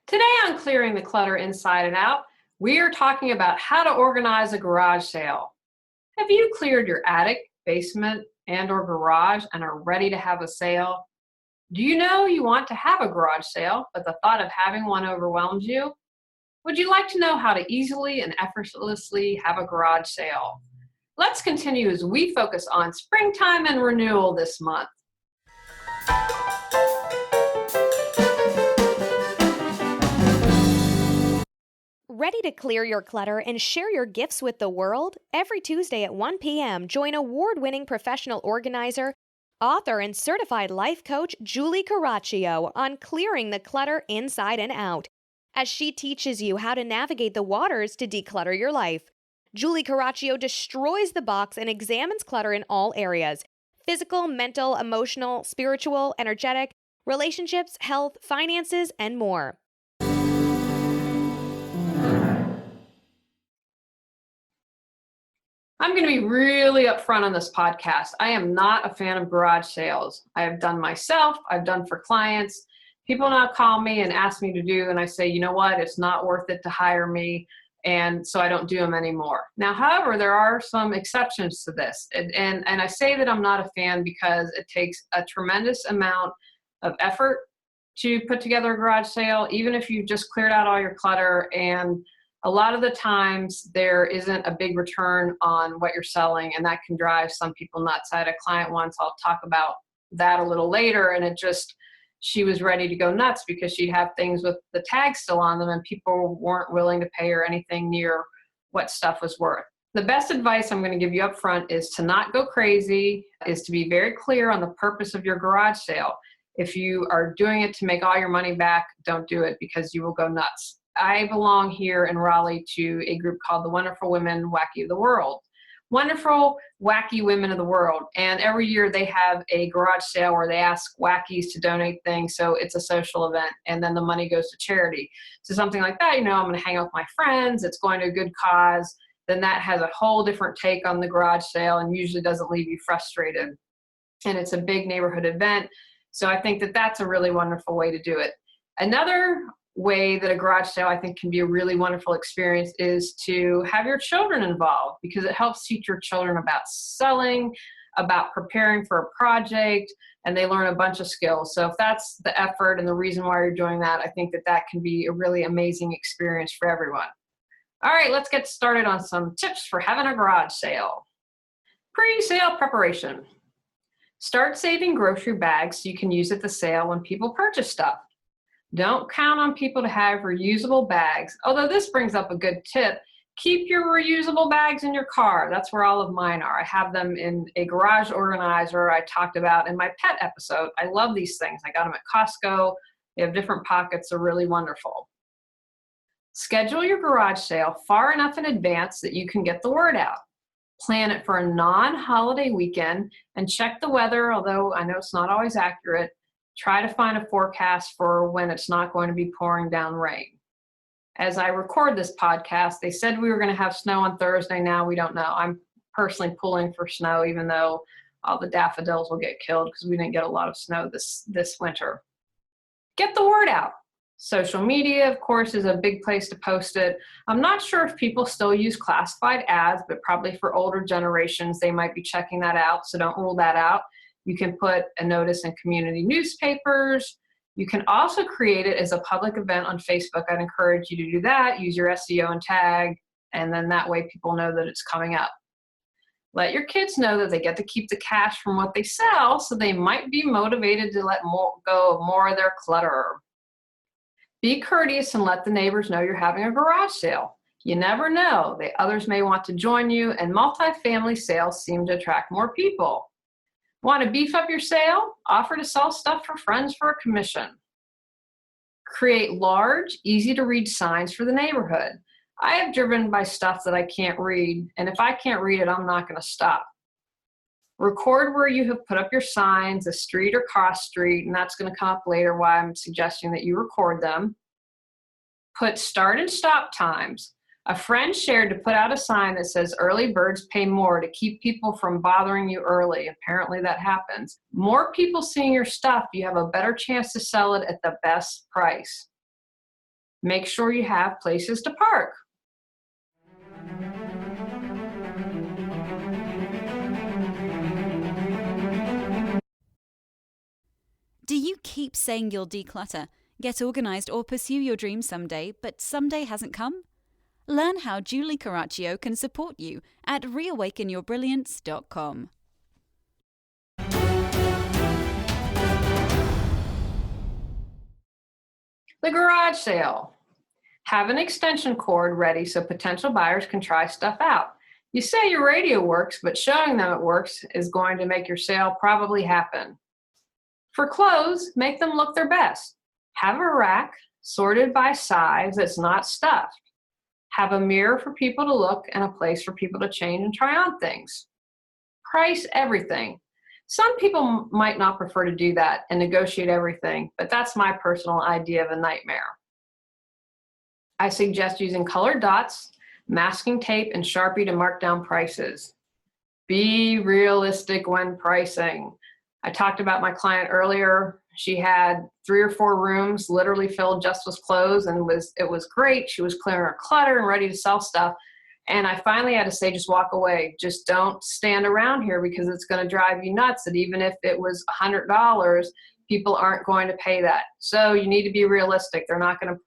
Today on Clearing the Clutter Inside and Out, we are talking about how to organize a garage sale. Have you cleared your attic, basement, and/or garage and are ready to have a sale? Do you know you want to have a garage sale, but the thought of having one overwhelms you? Would you like to know how to easily and effortlessly have a garage sale? Let's continue as we focus on springtime and renewal this month. Ready to clear your clutter and share your gifts with the world? Every Tuesday at 1 p.m., join award-winning professional organizer, author, and certified life coach Julie Coraccio on clearing the clutter inside and out, as she teaches you how to navigate the waters to declutter your life. Julie Coraccio destroys the box and examines clutter in all areas: physical, mental, emotional, spiritual, energetic, relationships, health, finances, and more. I'm going to be really upfront on this podcast. I am not a fan of garage sales. I have done myself, I've done for clients. People now call me and ask me to do, and I say, you know what, it's not worth it to hire me. And so I don't do them anymore. Now, however, there are some exceptions to this. And I say that I'm not a fan because it takes a tremendous amount of effort to put together a garage sale, even if you've just cleared out all your clutter. And a lot of the times there isn't a big return on what you're selling, and that can drive some people nuts. I had a client once, I'll talk about that a little later, and she was ready to go nuts because she'd have things with the tag still on them and people weren't willing to pay her anything near what stuff was worth. The best advice I'm going to give you up front is to not go crazy, is to be very clear on the purpose of your garage sale. If you are doing it to make all your money back, don't do it because you will go nuts. I belong here in Raleigh to a group called the Wonderful Women Wacky of the World. Wonderful, wacky women of the world. And every year they have a garage sale where they ask wackies to donate things. So it's a social event and then the money goes to charity. So something like that, I'm going to hang out with my friends. It's going to a good cause. Then that has a whole different take on the garage sale and usually doesn't leave you frustrated. And it's a big neighborhood event. So I think that that's a really wonderful way to do it. Another way that a garage sale I think can be a really wonderful experience is to have your children involved, because it helps teach your children about selling, about preparing for a project, and they learn a bunch of skills. So if that's the effort and the reason why you're doing that, I think that that can be a really amazing experience for everyone. All right, let's get started on some tips for having a garage sale. Pre-sale preparation. Start saving grocery bags so you can use at the sale when people purchase stuff. Don't count on people to have reusable bags, although this brings up a good tip. Keep your reusable bags in your car. That's where all of mine are. I have them in a garage organizer I talked about in my pet episode. I love these things. I got them at Costco. They have different pockets. They're really wonderful. Schedule your garage sale far enough in advance that you can get the word out. Plan it for a non-holiday weekend and check the weather, although I know it's not always accurate. Try to find a forecast for when it's not going to be pouring down rain. As I record this podcast, they said we were going to have snow on Thursday. Now we don't know. I'm personally pulling for snow, even though all the daffodils will get killed because we didn't get a lot of snow this winter. Get the word out. Social media, of course, is a big place to post it. I'm not sure if people still use classified ads, but probably for older generations, they might be checking that out, so don't rule that out. You can put a notice in community newspapers. You can also create it as a public event on Facebook. I'd encourage you to do that. Use your SEO and tag, and then that way people know that it's coming up. Let your kids know that they get to keep the cash from what they sell, so they might be motivated to let go of more of their clutter. Be courteous and let the neighbors know you're having a garage sale. You never know. Others may want to join you, and multifamily sales seem to attract more people. Want to beef up your sale? Offer to sell stuff for friends for a commission. Create large, easy-to-read signs for the neighborhood. I have driven by stuff that I can't read, and if I can't read it, I'm not going to stop. Record where you have put up your signs, a street or cross street, and that's going to come up later why I'm suggesting that you record them. Put start and stop times. A friend shared to put out a sign that says early birds pay more to keep people from bothering you early. Apparently that happens. More people seeing your stuff, you have a better chance to sell it at the best price. Make sure you have places to park. Do you keep saying you'll declutter, get organized, or pursue your dreams someday, but someday hasn't come? Learn how Julie Coraccio can support you at reawakenyourbrilliance.com. The garage sale. Have an extension cord ready so potential buyers can try stuff out. You say your radio works, but showing them it works is going to make your sale probably happen. For clothes, make them look their best. Have a rack sorted by size that's not stuffed. Have a mirror for people to look and a place for people to change and try on things. Price everything. Some people might not prefer to do that and negotiate everything, but that's my personal idea of a nightmare. I suggest using colored dots, masking tape, and Sharpie to mark down prices. Be realistic when pricing. I talked about my client earlier. She had 3 or 4 rooms literally filled just with clothes, and it was great. She was clearing her clutter and ready to sell stuff. And I finally had to say, just walk away. Just don't stand around here because it's going to drive you nuts that even if it was $100, people aren't going to pay that. So you need to be realistic. They're not going to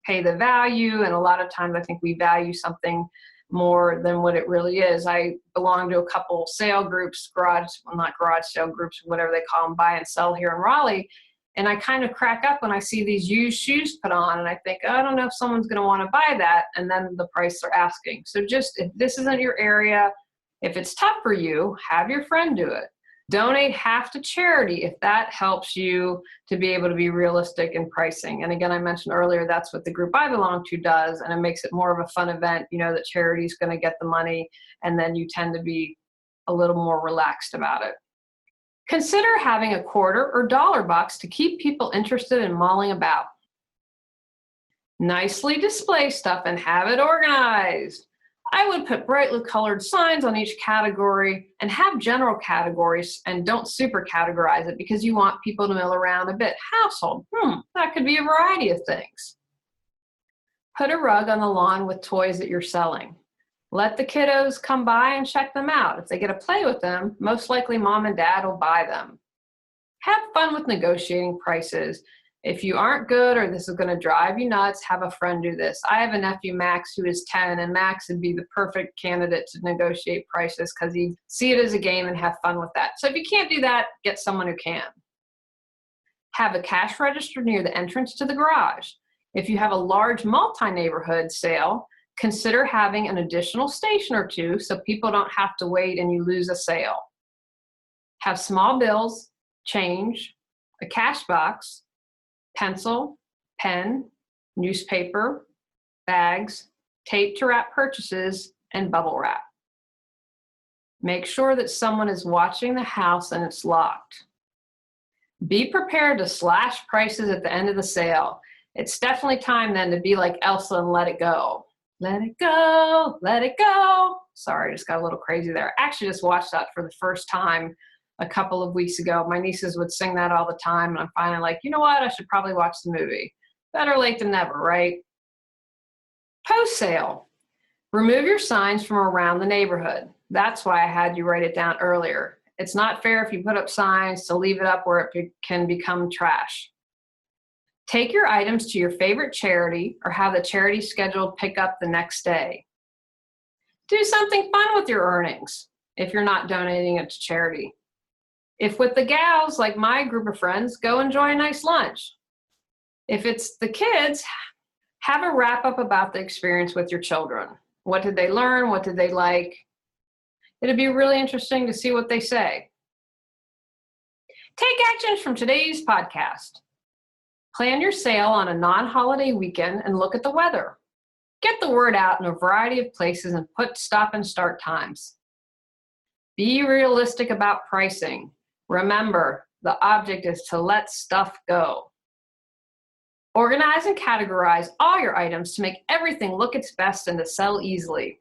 pay the value. And a lot of times I think we value something more than what it really is. I belong to a couple sale groups, not garage sale groups, whatever they call them, buy and sell here in Raleigh. And I kind of crack up when I see these used shoes put on and I think, oh, I don't know if someone's going to want to buy that. And then the price they're asking. So just if this isn't your area, if it's tough for you, have your friend do it. Donate half to charity if that helps you to be able to be realistic in pricing. And again, I mentioned earlier, that's what the group I belong to does. And it makes it more of a fun event. You know that charity is going to get the money and then you tend to be a little more relaxed about it. Consider having a quarter or dollar box to keep people interested in mulling about. Nicely display stuff and have it organized. I would put brightly colored signs on each category and have general categories and don't super categorize it because you want people to mill around a bit. Household, that could be a variety of things. Put a rug on the lawn with toys that you're selling. Let the kiddos come by and check them out. If they get to play with them, most likely mom and dad will buy them. Have fun with negotiating prices. If you aren't good or this is going to drive you nuts, have a friend do this. I have a nephew, Max, who is 10, and Max would be the perfect candidate to negotiate prices because he'd see it as a game and have fun with that. So if you can't do that, get someone who can. Have a cash register near the entrance to the garage. If you have a large multi-neighborhood sale, consider having an additional station or 2 so people don't have to wait and you lose a sale. Have small bills, change, a cash box, pencil, pen, newspaper, bags, tape to wrap purchases, and bubble wrap. Make sure that someone is watching the house and it's locked. Be prepared to slash prices at the end of the sale. It's definitely time then to be like Elsa and let it go. Let it go, let it go. Sorry, I just got a little crazy there. I actually just watched that for the first time a couple of weeks ago. My nieces would sing that all the time, and I'm finally like, you know what? I should probably watch the movie. Better late than never, right? Post sale. Remove your signs from around the neighborhood. That's why I had you write it down earlier. It's not fair if you put up signs to leave it up where it can become trash. Take your items to your favorite charity or have the charity scheduled pick up the next day. Do something fun with your earnings if you're not donating it to charity. If with the gals, like my group of friends, go enjoy a nice lunch. If it's the kids, have a wrap up about the experience with your children. What did they learn? What did they like? It'd be really interesting to see what they say. Take actions from today's podcast. Plan your sale on a non-holiday weekend and look at the weather. Get the word out in a variety of places and put stop and start times. Be realistic about pricing. Remember, the object is to let stuff go. Organize and categorize all your items to make everything look its best and to sell easily.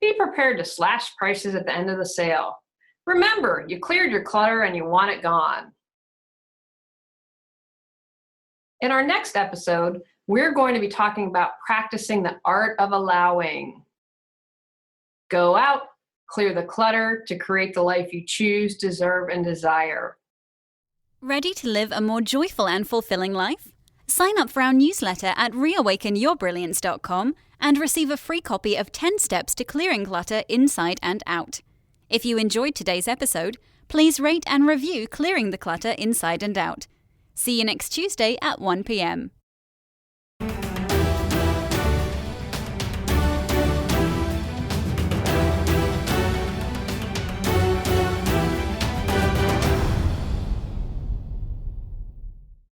Be prepared to slash prices at the end of the sale. Remember, you cleared your clutter and you want it gone. In our next episode, we're going to be talking about practicing the art of allowing. Go out, clear the clutter to create the life you choose, deserve, and desire. Ready to live a more joyful and fulfilling life? Sign up for our newsletter at reawakenyourbrilliance.com and receive a free copy of 10 Steps to Clearing Clutter Inside and Out. If you enjoyed today's episode, please rate and review Clearing the Clutter Inside and Out. See you next Tuesday at 1 p.m.